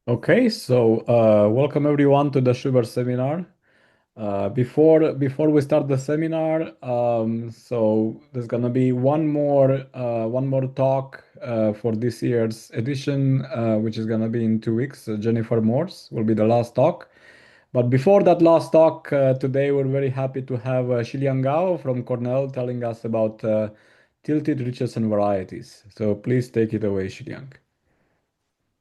Okay, so welcome everyone to the Schubert seminar. Before we start the seminar, so there's gonna be one more talk for this year's edition, which is gonna be in 2 weeks. Jennifer Morse will be the last talk. But before that last talk, today we're very happy to have Shiliang from Cornell telling us about tilted Richardson varieties. So please take it away, Shiliang.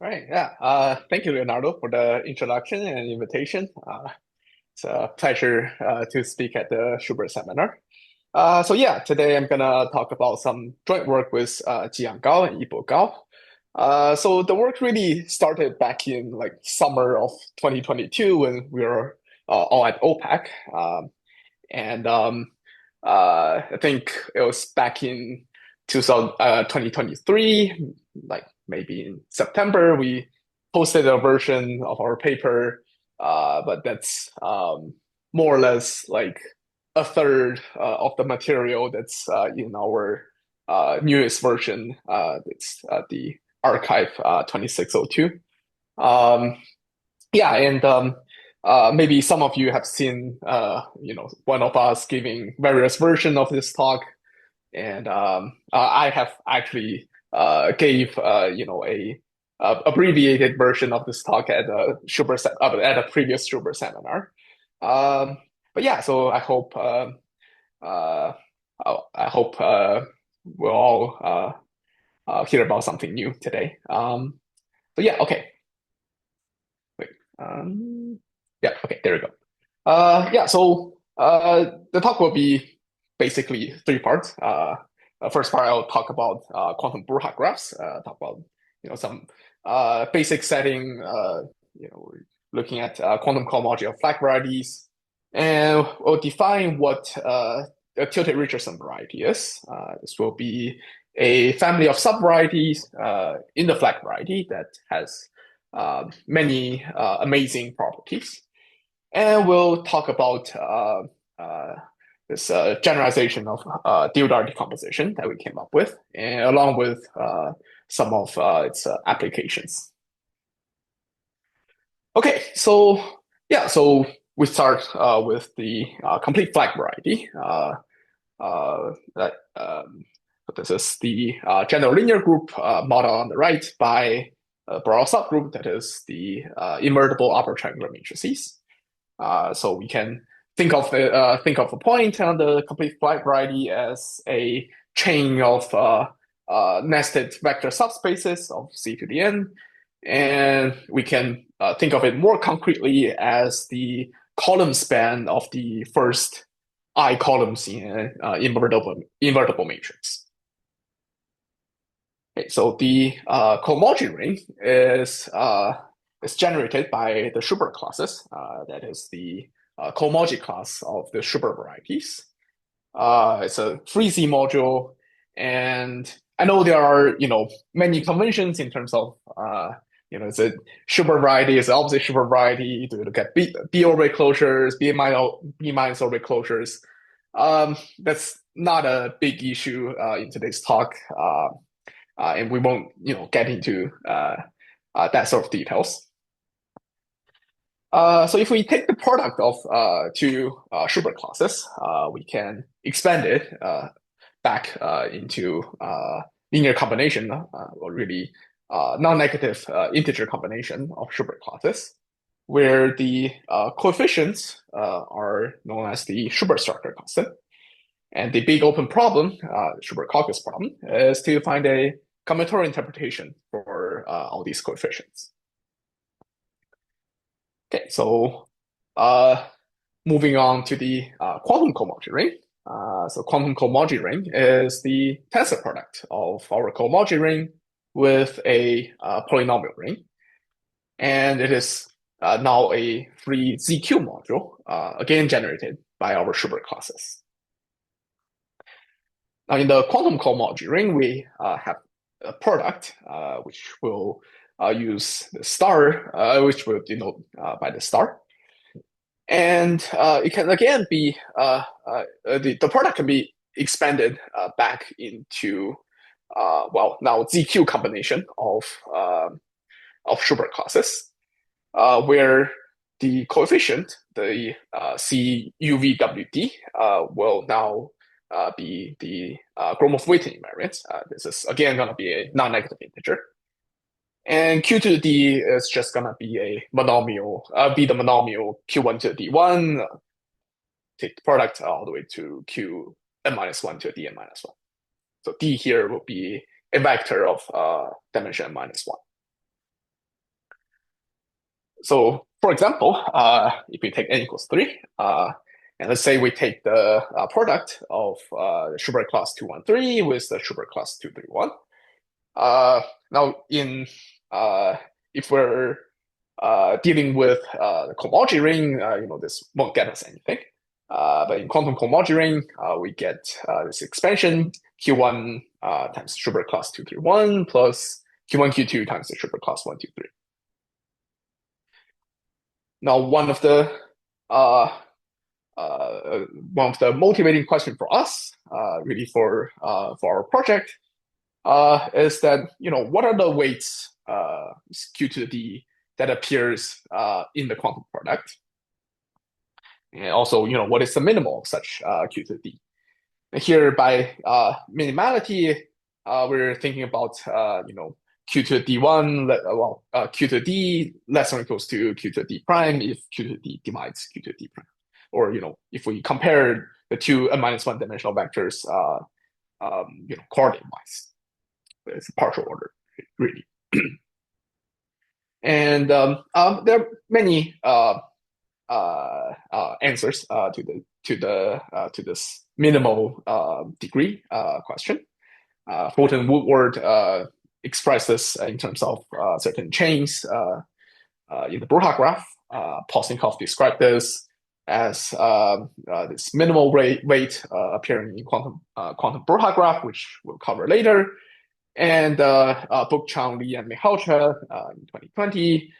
Right. Yeah. Thank you, Leonardo, for the introduction and invitation. It's a pleasure to speak at the Schubert seminar. Today I'm gonna talk about some joint work with Jiang Gao and Yibo Gao. So the work really started back in like summer of 2022 when we were all at OPEC. And I think it was back in 2023, like maybe in September, we posted a version of our paper, but that's more or less like a third of the material that's in our newest version. It's the archive 2602. Um, yeah, and maybe some of you have seen, one of us giving various version of this talk, and I have actually gave a abbreviated version of this talk at at a previous Schubert seminar. But yeah, so uh, I hope we'll all hear about something new today. So yeah, okay. Wait. Yeah, okay, there we go. The talk will be basically three parts. First part, I'll talk about quantum Brouillard graphs, talk about some basic setting, looking at quantum cohomology of flag varieties, and we'll define what a tilted Richardson variety is. This will be a family of subvarieties in the flag variety that has many amazing properties. And we'll talk about this generalization of Dildar decomposition that we came up with, and along with some of its applications. Okay, so we start with the complete flag variety. That This is the general linear group modeled on the right by a Borel subgroup that is the invertible upper triangular matrices. So we can think of a point on the complete flag variety as a chain of nested vector subspaces of C to the n, and we can think of it more concretely as the column span of the first I columns in an invertible matrix. Okay, so the cohomology ring is generated by the Schubert classes. That is the cohomology class of the Schubert varieties. It's a free Z module, and I know there are many conventions in terms of it's a Schubert variety, it's the opposite Schubert variety. Do you look at B orbit closures, B minus orbit closures? That's not a big issue in today's talk, and we won't get into that sort of details. So if we take the product of two Schubert classes, we can expand it back into linear combination, or really non-negative integer combination of Schubert classes, where the coefficients are known as the Schubert structure constant. And the big open problem, Schubert calculus problem, is to find a combinatorial interpretation for all these coefficients. Okay, so moving on to the quantum cohomology ring. So quantum cohomology ring is the tensor product of our cohomology ring with a polynomial ring. And it is now a free ZQ module, again generated by our Schubert classes. Now in the quantum cohomology ring, we have a product which will use the star, which will denote by the star. And it can again be, the product can be expanded back into, now ZQ combination of Schubert classes. where the coefficient, the CUVWD, will now be the Gromov weighting invariant. This is again going to be a non-negative integer. And q to the d is just going to be a monomial, be the monomial q1 to the d1, take the product all the way to q n minus 1 to d n minus 1. So d here will be a vector of dimension n minus 1. So for example, if we take n equals 3, and let's say we take the product of the Schubert class 213 with the Schubert class 231. Now, if we're dealing with the cohomology ring, this won't get us anything. But in quantum cohomology ring, we get this expansion Q1 times Schubert class 231 plus Q1, Q2 times the Schubert class 123. Now, one of the motivating questions for us, really for our project, is that what are the weights q to the d that appears in the quantum product, and also what is the minimal of such q to the d. And here by minimality, we're thinking about q to the d1, q to the d less than or equals to q to the d prime if q to the d divides q to the d prime, or if we compare the two n-1 dimensional vectors coordinate wise. It's a partial order, really. And there are many answers to this minimal degree question. Fulton and Woodward express this in terms of certain chains in the Broha graph. Posnikov described this as this minimal weight appearing in quantum Broha graph, which we'll cover later. And Book-Chang, Li, and Mihalcha in 2020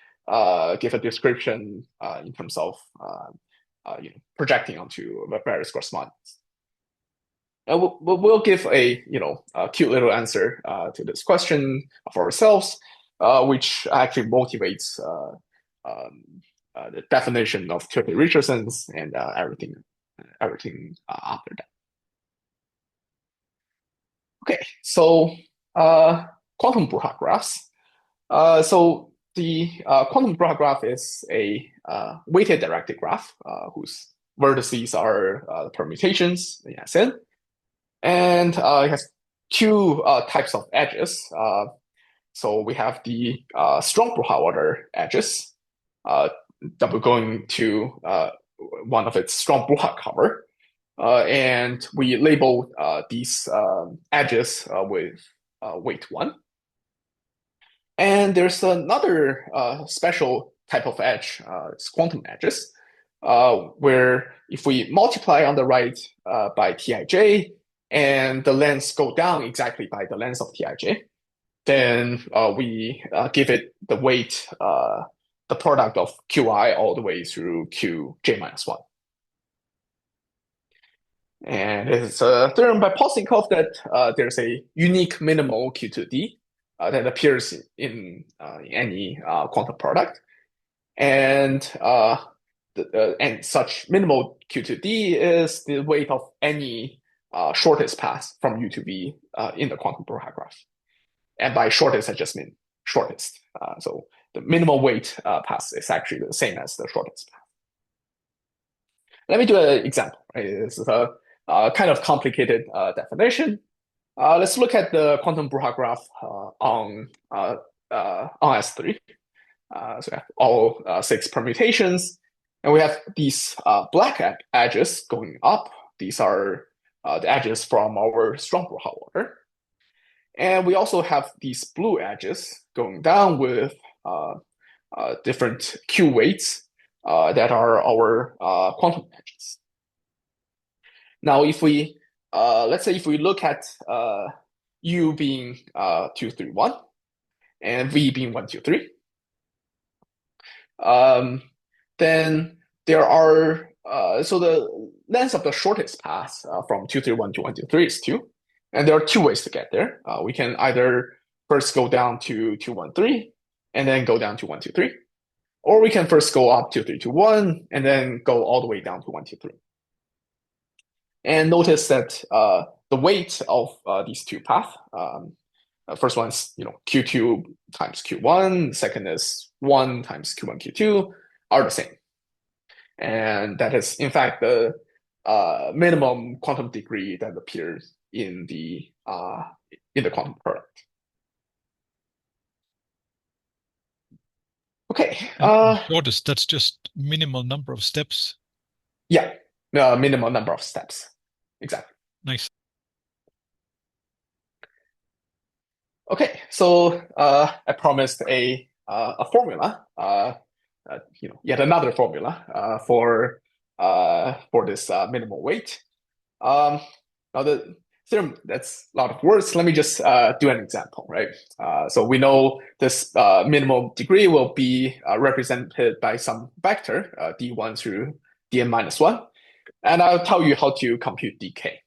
give a description in terms of projecting onto various correspondence. And we'll give a cute little answer to this question of ourselves, which actually motivates the definition of Turkey Richardson's and everything after that. Okay, so quantum Broha graphs. So the quantum Broha graph is a weighted directed graph whose vertices are the permutations in Sn. And it has two types of edges. So we have the strong Broha order edges that we're going to one of its strong Broha cover. And we label these edges with weight 1. And there's another special type of edge, it's quantum edges, where if we multiply on the right by Tij, and the lengths go down exactly by the length of Tij, then we give it the weight, the product of Qi all the way through Qj minus 1. And it's a theorem by Posnikov that there's a unique minimal q to d that appears in any quantum product. And such minimal q to d is the weight of any shortest path from U to V in the quantum Broha graph. And by shortest, I just mean shortest. So the minimal weight path is actually the same as the shortest path. Let me do an example. Right? This is a kind of complicated definition. Let's look at the quantum Broha graph on S3. So we have all 6 permutations, and we have these black edges going up. These are the edges from our strong Broha order. And we also have these blue edges going down with different Q weights that are our quantum edges. Now, if we let's say if we look at U being 2, 3, 1, and V being 1, 2, 3, then there are so the length of the shortest path from 2, 3, 1 to 1, 2, 3 is 2, and there are 2 ways to get there. We can either first go down to 2, 1, 3, and then go down to 1, 2, 3, Or we can first go up 2, 3, 2, 1, and then go all the way down to 1, 2, 3. And notice that the weight of these two paths, first one is Q2 times Q1, second is 1 times Q1, Q2, are the same. And that is, in fact, the minimum quantum degree that appears in the quantum product. Okay. Shortest, that's just minimal number of steps. Yeah, minimal number of steps. Exactly. Nice. Okay, so I promised a formula, yet another formula for this minimal weight. Now the theorem, that's a lot of words. Let me just do an example, right? So we know this minimal degree will be represented by some vector, d1 through dn minus 1. And I'll tell you how to compute dk.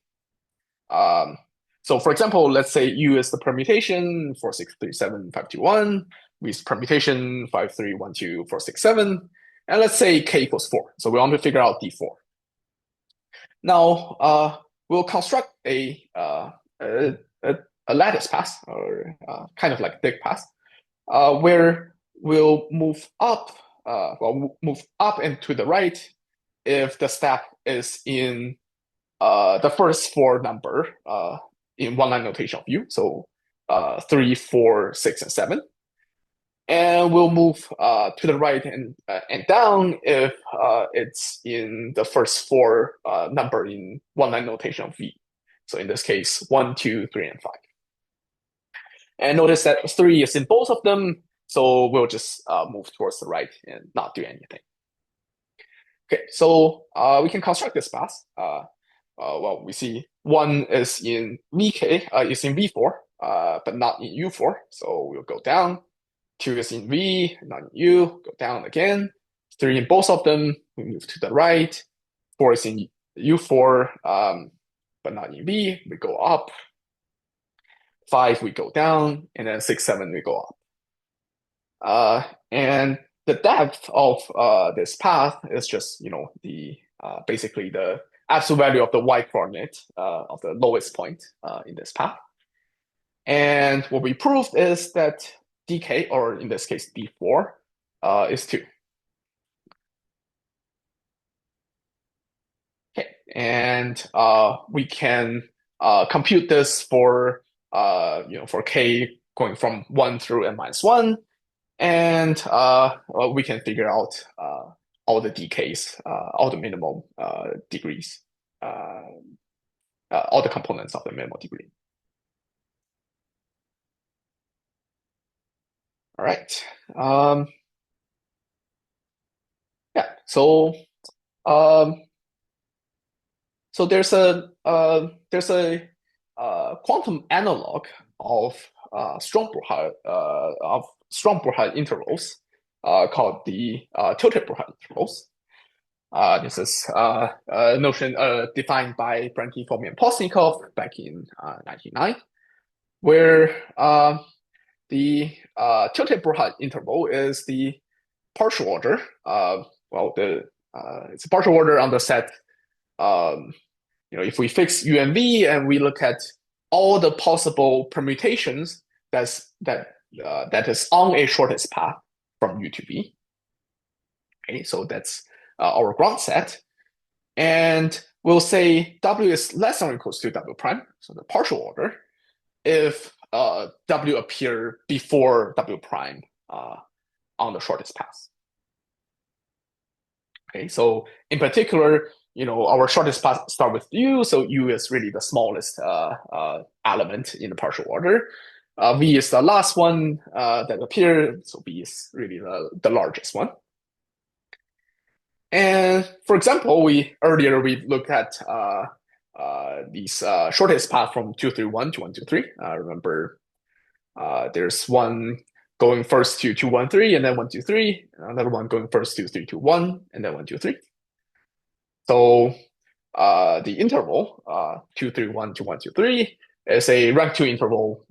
So for example, let's say U is the permutation 4637521 with permutation 5312467, and let's say k equals 4. So we want to figure out d4. Now we'll construct a lattice path, or kind of like Dick path, where we'll move up, move up and to the right if the step is in the first four number in one-line notation of U, so 3, 4, 6, and 7. And we'll move to the right and down if it's in the first four number in one-line notation of V. So in this case, 1, 2, 3, and 5. And notice that 3 is in both of them, so we'll just move towards the right and not do anything. Okay, so we can construct this path. Well, we see 1 is in VK, is in V4, but not in U4. So we'll go down. 2 is in V, not in U, go down again. 3 in both of them, we move to the right. 4 is in U4, but not in V, we go up. 5, we go down, and then 6, 7, we go up. And the depth of this path is just, the basically the absolute value of the y coordinate of the lowest point in this path. And what we proved is that dk, or in this case d4, is 2. Okay, and we can compute this for for k going from 1 through n minus 1, and we can figure out all the dk's, all the minimum degrees, all the components of the minimal degree. All right. Yeah. So there's a quantum analog of Strong-Broughard intervals called the tilted Broughard intervals. This is a notion defined by Brenke, Fomin, and Postnikov back in 1999, where the tilted Broughard interval is the partial order. It's a partial order on the set. If we fix U and V and we look at all the possible permutations that is on a shortest path from U to V. Okay, so that's our ground set, and we'll say W is less than or equals to W prime, so the partial order, if W appear before W prime on the shortest path. Okay, so in particular, our shortest path start with U, so U is really the smallest element in the partial order. V is the last one that appears, so B is really the largest one. And for example, earlier we looked at these shortest path from 2, 3, 1 to 1, 2, 3. Remember, there's one going first to 2, 1, 3, and then 1, 2, 3. Another one going first to 3, 2, 1, and then 1, 2, 3. So the interval 2, 3, 1 to 1, 2, 3 is a rank 2 interval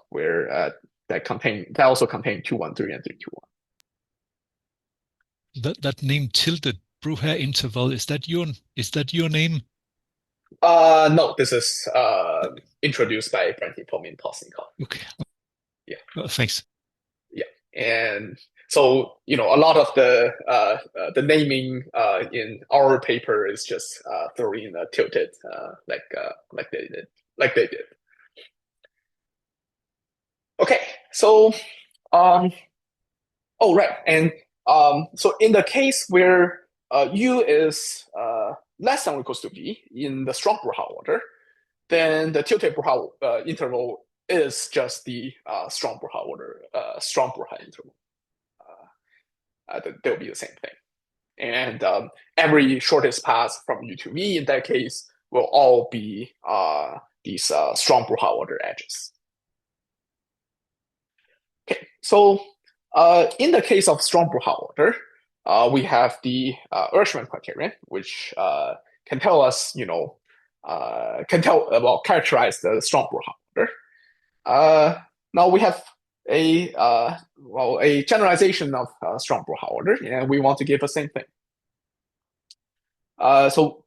where that also contain 2, 1, 3, and 3, 2, 1. that name tilted Brucher interval, is that your name? No, this is introduced by Brentipomin Posnikov. Okay. Yeah. Thanks. Yeah, and so a lot of the naming in our paper is just throwing in a tilted like they did. Okay, so oh right, and so in the case where u is less than or equals to v in the strong Bruchau order, then the tilted Bruchau interval is just the strong Bruchau order, strong Bruchau interval. They'll be the same thing. And every shortest path from U to V in that case will all be these strong Bruchau order edges. Okay, so in the case of strong Bruchau order, we have the Urschmann criterion, which can tell us, characterize the strong Bruchau order. Now we have a generalization of strong Bruchau order, and we want to give the same thing. So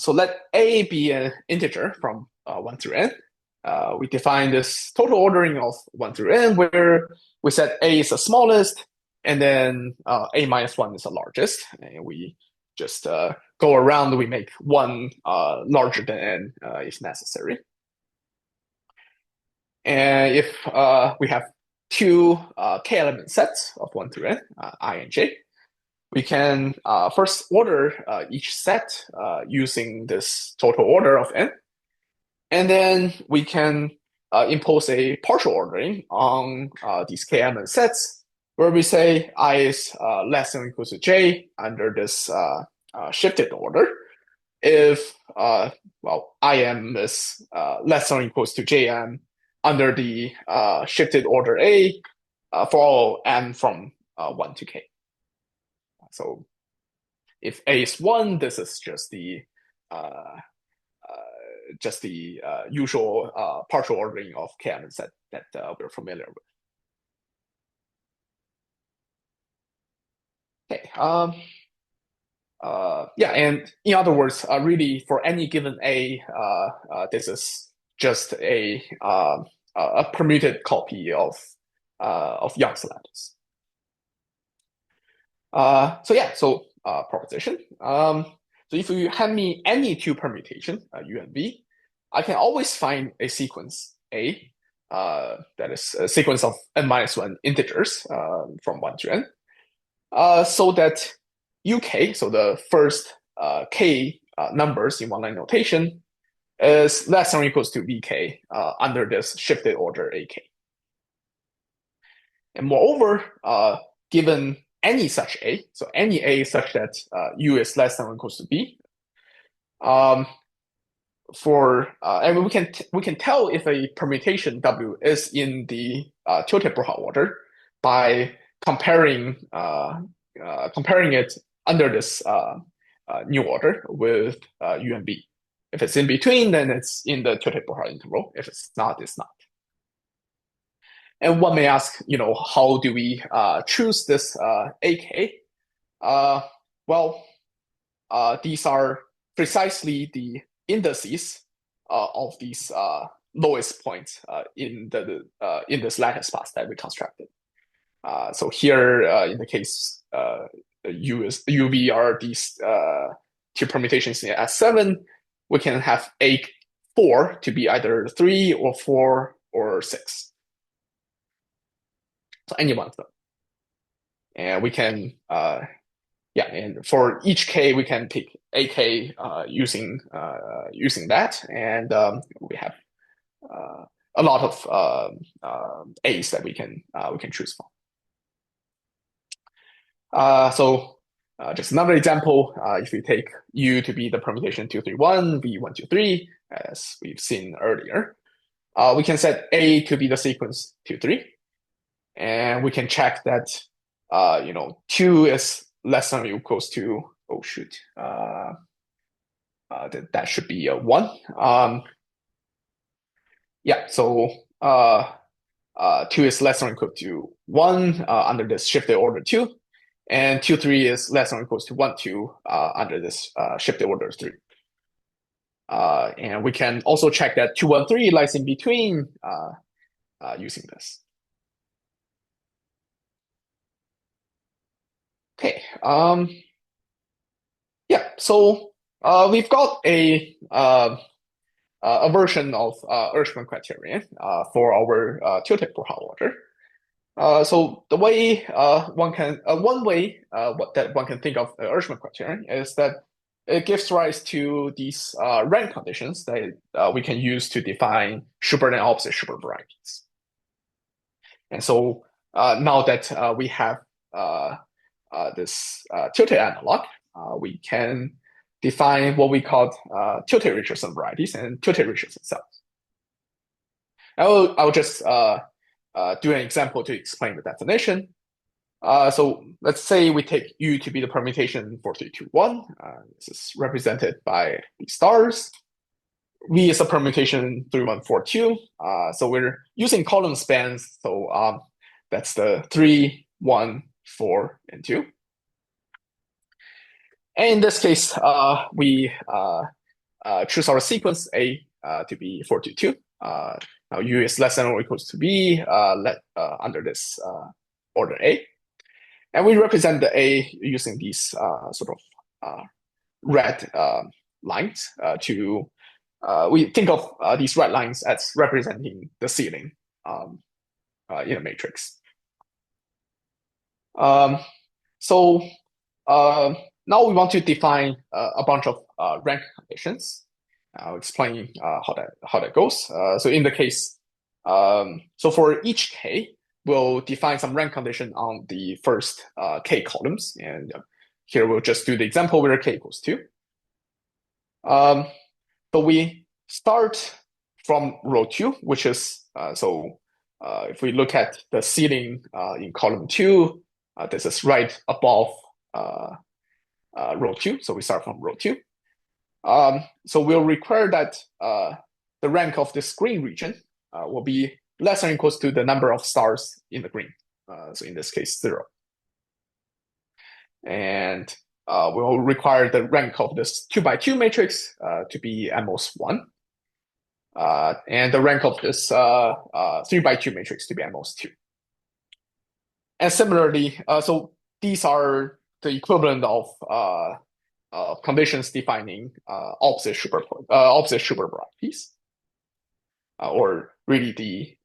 let A be an integer from 1 through n. We define this total ordering of 1 through n, where we set A is the smallest, and then A minus 1 is the largest. And we just go around, we make 1 larger than n if necessary. And if we have two k-element sets of 1 through n, I and j, we can first order each set using this total order of n. And then we can impose a partial ordering on these k-element sets, where we say I is less than or equals to j under this shifted order. If, im is less than or equals to jm under the shifted order A for all n from 1 to k. So if A is 1, this is just the usual partial ordering of k-element set that we're familiar with. Okay. And in other words, really for any given A, this is just a permuted copy of Young's lattice. Proposition. So if you hand me any two permutation, U and V, I can always find a sequence A, that is a sequence of n-1 integers from 1 to n, so that UK, so the first k numbers in one-line notation, is less than or equals to VK under this shifted order AK. And moreover, given any such A, so any A such that U is less than or equals to B, and we can tell if a permutation W is in the tilted Bruchau order by comparing it under this new order with U and B. If it's in between, then it's in the tilted Bruchau interval. If it's not, it's not. And one may ask, how do we choose this AK? These are precisely the indices of these lowest points in this lattice path that we constructed. So here, in the case UV are these two permutations in S7, we can have A4 to be either 3 or 4 or 6. So any one of them. And we can, and for each K, we can pick AK using that. And we have a lot of A's that we can choose from. Just another example, if we take U to be the permutation 2, 3, 1, V 1, 2, 3, as we've seen earlier, we can set A to be the sequence 2, 3, and we can check that 2 is less than or equals to, that should be a 1. So 2 is less than or equal to 1 under this shifted order 2. and 2, 3 is less than or equals to 1, 2 under this shifted order 3. And we can also check that 2, 1, 3 lies in between using this. Okay. Yeah. So we've got a version of Hirschman criterion for our tilted Broughal order. So the way one way that one can think of the Hirschman criterion is that it gives rise to these rank conditions that we can use to define Schubert and opposite Schubert varieties. And so now that we have this tilted analog, we can define what we call tilted Richardson varieties and tilted Richardson cells. I'll just do an example to explain the definition. So let's say we take U to be the permutation 4321. This is represented by the stars. V is a permutation 3142. So we're using column spans. So that's the 3, 1, 4, and 2. And in this case, we choose our sequence A to be 422. Now U is less than or equals to B under this order A. And we represent the A using these sort of red lines we think of these red lines as representing the ceiling in a matrix. So now we want to define a bunch of rank conditions. I'll explain how that goes. So in the case, so for each K, we'll define some rank condition on the first K columns. And here we'll just do the example where K equals 2. So we start from row 2, which is, if we look at the ceiling in column 2, this is right above row 2. So we start from row 2. So we'll require that the rank of this green region will be less than or equals to the number of stars in the green. So in this case, 0. And we'll require the rank of this 2 by 2 matrix to be at most 1. And the rank of this 3 by 2 matrix to be at most 2. And similarly, so these are the equivalent of conditions defining opposite Schubert varieties, or really the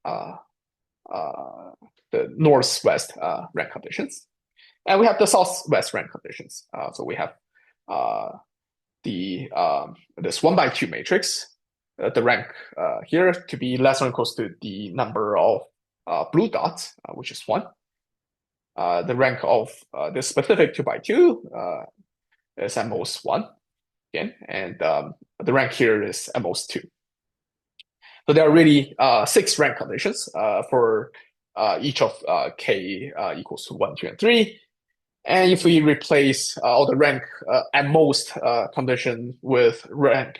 north-west rank conditions. And we have the south-west rank conditions. So we have this 1 by 2 matrix, the rank here to be less than or equals to the number of blue dots, which is 1. The rank of this specific 2 by 2 is at most 1 again, and the rank here is at most 2. So there are really 6 rank conditions for each of K equals to 1, 2, and 3. And if we replace all the rank at most condition with rank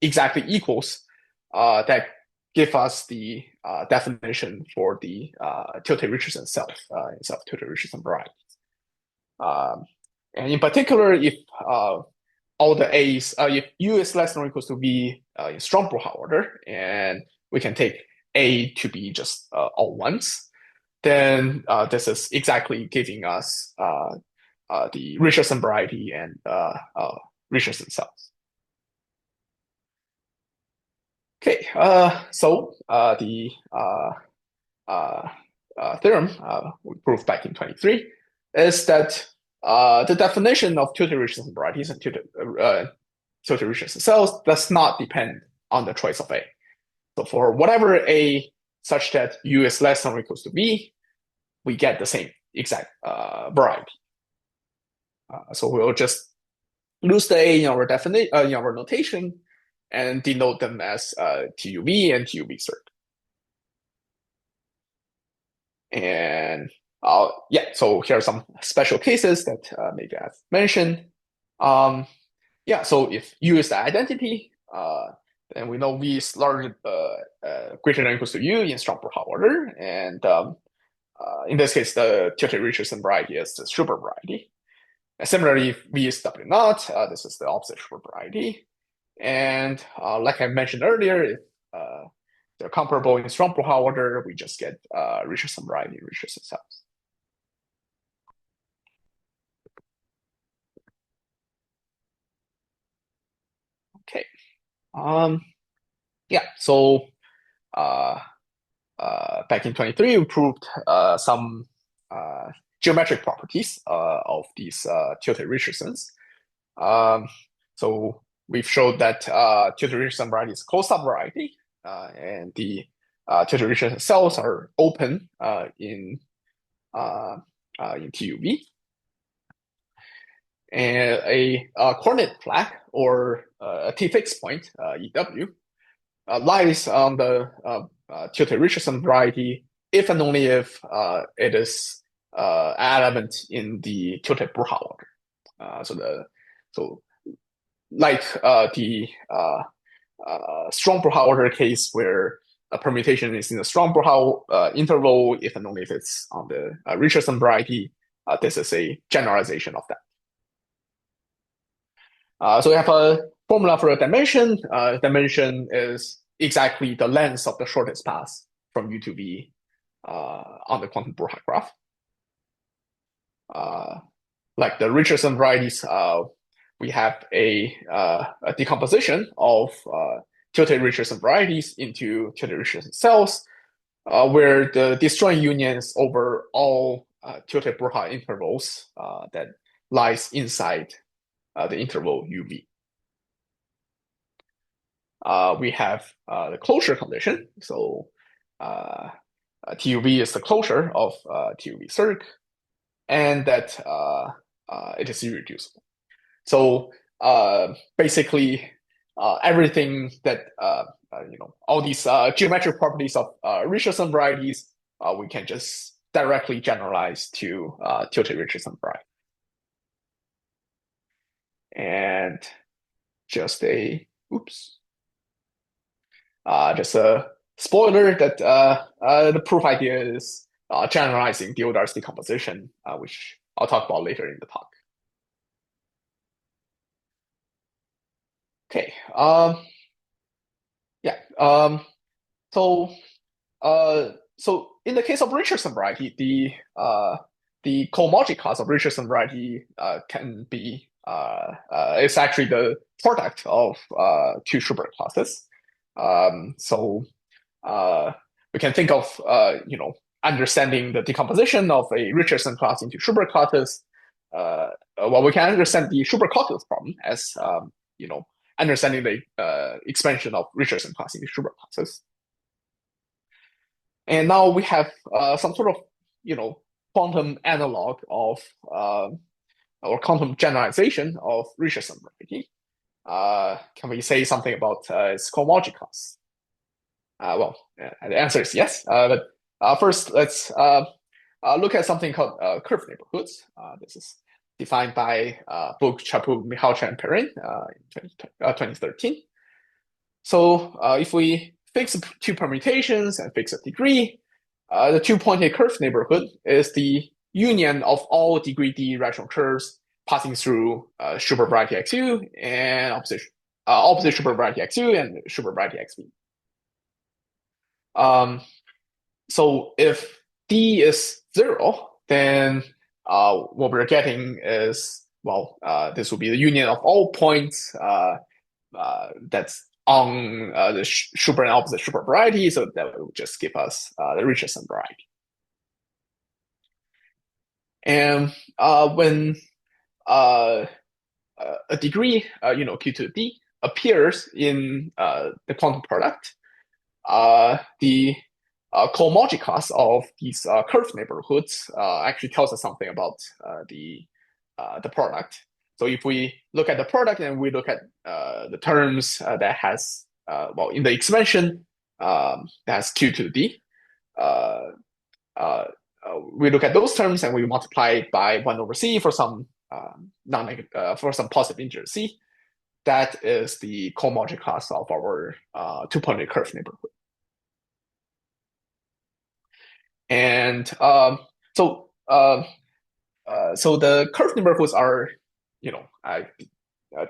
exactly equals, that give us the definition for the tilted Richardson self tilted Richardson varieties. And in particular, if all the A's, if U is less than or equals to V in strong Broughal order, and we can take A to be just all ones, then this is exactly giving us the Richardson variety and Richardson cells. Okay, so the theorem we proved back in 23 is that the definition of tilted Richardson varieties and tilted Richardson cells does not depend on the choice of A. So for whatever A such that U is less than or equals to V, we get the same exact variety. So we'll just lose the A in our in our notation and denote them as TUV and TUV cert. And yeah, so here are some special cases that maybe I've mentioned. Yeah, so if U is the identity, then we know V is larger, greater than or equals to U in strong Broughal order, and in this case, the tilted Richardson variety is the Schubert variety. And similarly, if V is W naught, this is the opposite Schubert variety. And like I mentioned earlier, if they're comparable in Strong-Brouillard order, we just get Richardson variety Richardson cells. Okay. Yeah, so back in 23, we proved some geometric properties of these tilted Richardsons. So we've showed that tilted Richardson variety is a closed-up variety, and the tilted Richardson cells are open in TUV. And a coordinate flag or a T-fixed point, EW, lies on the tilted Richardson variety if and only if it is an element in the tilted Brouillard order. So like the strong Brouillard order case where a permutation is in the strong Brouillard interval, if and only if it's on the Richardson variety, this is a generalization of that. So we have a formula for a dimension. Dimension is exactly the length of the shortest path from U to V on the quantum Brouillard graph. Like the Richardson varieties, we have a decomposition of tilted Richardson varieties into tilted Richardson cells, where the disjoint unions over all tilted Brouillard intervals that lies inside the interval UV. We have the closure condition. So TUV is the closure of TUV circ, and that it is irreducible. So basically, everything that all these geometric properties of Richardson varieties, we can just directly generalize to tilted Richardson variety. And just a spoiler that the proof idea is generalizing Diodar's decomposition, which I'll talk about later in the talk. Okay. So in the case of Richardson variety, the cohomology class of Richardson variety can be it's actually the product of two Schubert classes. So we can think of understanding the decomposition of a Richardson class into Schubert classes. Well, we can understand the Schubert calculus problem as understanding the expansion of Richardson class into Schubert classes. And now we have some sort of quantum analog of or quantum generalization of Richardson variety. Can we say something about its cohomology class? Well, the answer is yes. But first, let's look at something called curve neighborhoods. This is defined by Book, Chaput, Michalczak, and Perrin in 2013. So if we fix two permutations and fix a degree, the two-pointed curve neighborhood is the union of all degree D rational curves passing through Schubert variety XU and opposite Schubert variety XU and Schubert variety XV. So if D is 0, then what we're getting is, well, this will be the union of all points that's on the Schubert and opposite Schubert variety, so that will just give us the Richardson variety. And when a degree, Q to D, appears in the quantum product, the cohomology class of these curve neighborhoods actually tells us something about the product. So if we look at the product and we look at the terms that has, well, in the expansion, that has Q to D, we look at those terms and we multiply it by 1 over C for some for some positive integer C. That is the cohomology class of our two-pointed curve neighborhood. And so the curved neighborhoods are, I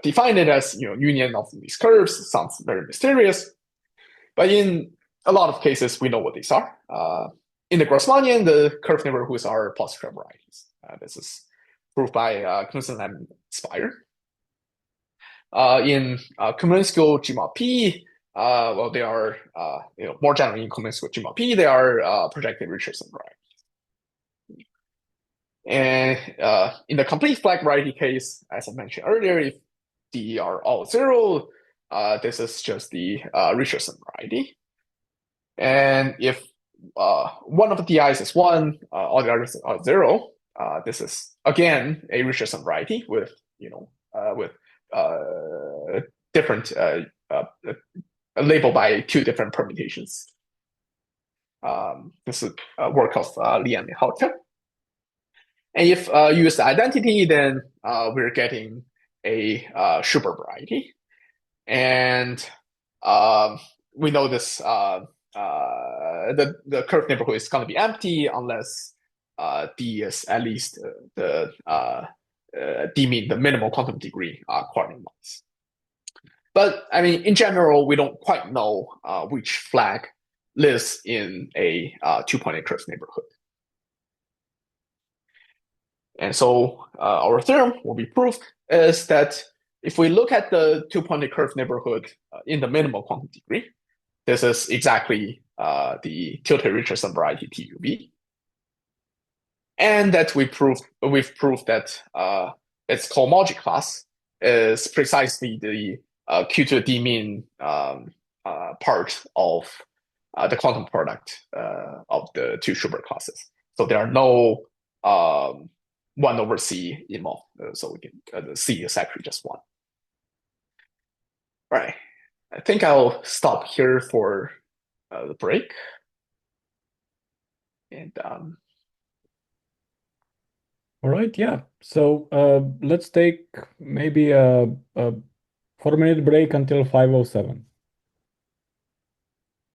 define it as union of these curves. It sounds very mysterious, but in a lot of cases we know what these are. In the Grossmanian, the curved neighborhoods are positive varieties. This is proved by Knudsen and Spire. In Komensko GMOP, well, they are more generally in Komensko GMOP, they are projected Richardson varieties. And in the complete flag variety case, as I mentioned earlier, if D are all 0, this is just the Richardson variety. And if one of the DIs is 1, all the others are 0, this is again a Richardson variety with different labeled by 2 different permutations. This is work of Lian and Hauke. And if you use the identity, then we're getting a Schubert variety. And we know this the curved neighborhood is going to be empty unless D is at least the D mean the minimal quantum degree coordinate. But I mean, in general, we don't quite know which flag lives in a 2-pointed curved neighborhood. And so our theorem will be proved is that if we look at the 2-pointed curved neighborhood in the minimal quantum degree, this is exactly the tilted Richardson variety TUV. And that we've proved that its cohomology class is precisely the Q to the D mean part of the quantum product of the 2 Schubert classes. So there are no 1 over C involved. So we can C is actually just 1. All right. I think I'll stop here for the break. And all right, yeah. So let's take maybe a 4-minute break until 5:07.